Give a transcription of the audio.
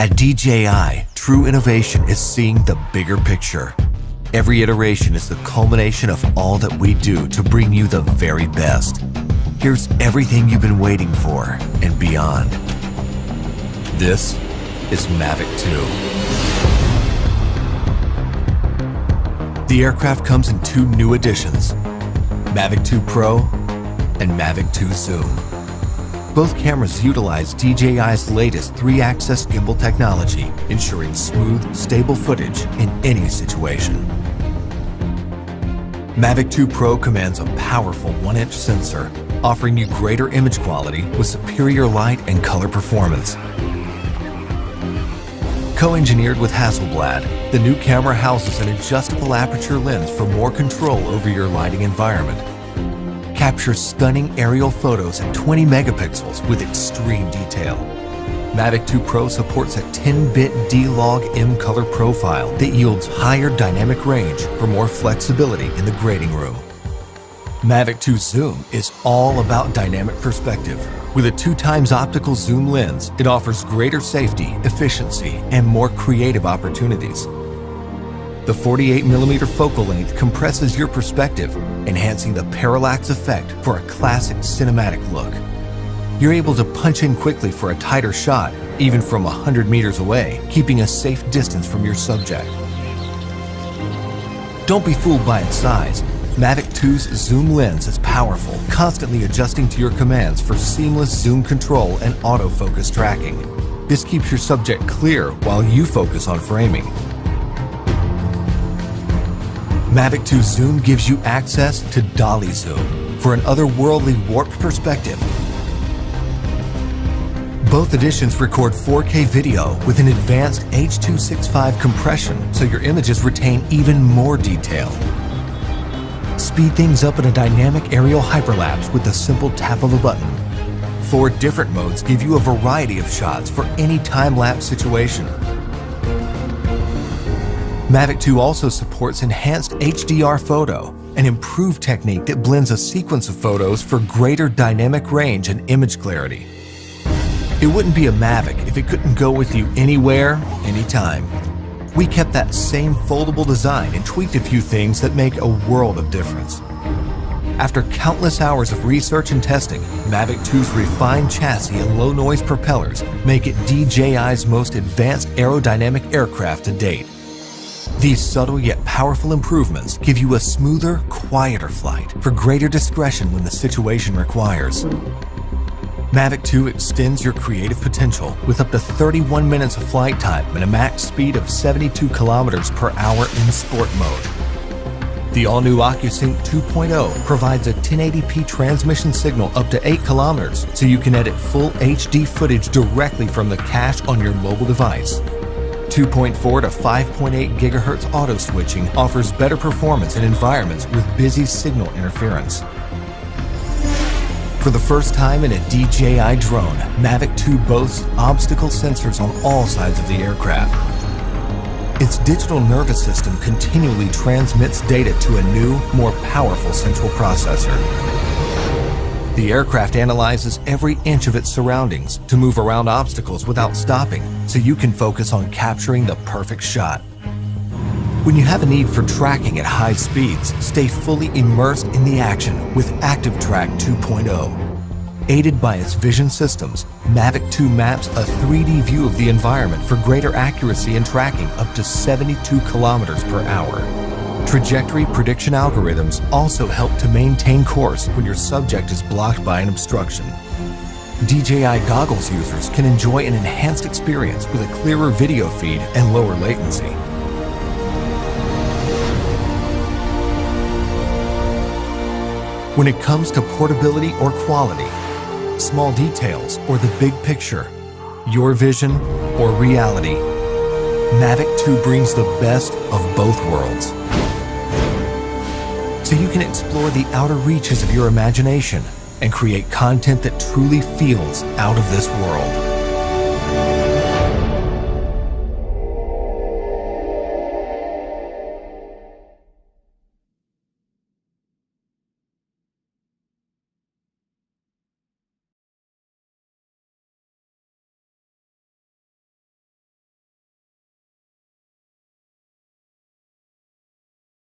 At DJI, true innovation is seeing the bigger picture. Every iteration is the culmination of all that we do to bring you the very best. Here's everything you've been waiting for and beyond. This is Mavic 2. The aircraft comes in two new editions, Mavic 2 Pro and Mavic 2 Zoom. Both cameras utilize DJI's latest 3-axis gimbal technology, ensuring smooth, stable footage in any situation. Mavic 2 Pro commands a powerful 1-inch sensor, offering you greater image quality with superior light and color performance. Co-engineered with Hasselblad, the new camera houses an adjustable aperture lens for more control over your lighting environment. Captures stunning aerial photos at 20 megapixels with extreme detail. Mavic 2 Pro supports a 10-bit D-Log-M color profile that yields higher dynamic range for more flexibility in the grading room. Mavic 2 Zoom is all about dynamic perspective. With a 2x optical zoom lens, it offers greater safety, efficiency, and more creative opportunities. The 48mm focal length compresses your perspective, enhancing the parallax effect for a classic cinematic look. You're able to punch in quickly for a tighter shot, even from 100 meters away, keeping a safe distance from your subject. Don't be fooled by its size. Mavic 2's zoom lens is powerful, constantly adjusting to your commands for seamless zoom control and autofocus tracking. This keeps your subject clear while you focus on framing. Mavic 2 Zoom gives you access to dolly zoom for an otherworldly warped perspective. Both editions record 4K video with an advanced H.265 compression, so your images retain even more detail. Speed things up in a dynamic aerial hyperlapse with the simple tap of a button. 4 different modes give you a variety of shots for any time-lapse situation. Mavic 2 also supports enhanced HDR photo, an improved technique that blends a sequence of photos for greater dynamic range and image clarity. It wouldn't be a Mavic if it couldn't go with you anywhere, anytime. We kept that same foldable design and tweaked a few things that make a world of difference. After countless hours of research and testing, Mavic 2's refined chassis and low-noise propellers make it DJI's most advanced aerodynamic aircraft to date. These subtle yet powerful improvements give you a smoother, quieter flight for greater discretion when the situation requires. Mavic 2 extends your creative potential with up to 31 minutes of flight time and a max speed of 72 kilometers per hour in sport mode. The all-new OcuSync 2.0 provides a 1080p transmission signal up to 8 kilometers, so you can edit full HD footage directly from the cache on your mobile device. 2.4 to 5.8 gigahertz auto switching offers better performance in environments with busy signal interference. For the first time in a DJI drone, Mavic 2 boasts obstacle sensors on all sides of the aircraft. Its digital nervous system continually transmits data to a new, more powerful central processor. The aircraft analyzes every inch of its surroundings to move around obstacles without stopping, so you can focus on capturing the perfect shot. When you have a need for tracking at high speeds, stay fully immersed in the action with Active Track 2.0. Aided by its vision systems, Mavic 2 maps a 3D view of the environment for greater accuracy in tracking up to 72 kilometers per hour. Trajectory prediction algorithms also help to maintain course when your subject is blocked by an obstruction. DJI goggles users can enjoy an enhanced experience with a clearer video feed and lower latency. When it comes to portability or quality, small details or the big picture, your vision or reality, Mavic 2 brings the best of both worlds. So you can explore the outer reaches of your imagination and create content that truly feels out of this world.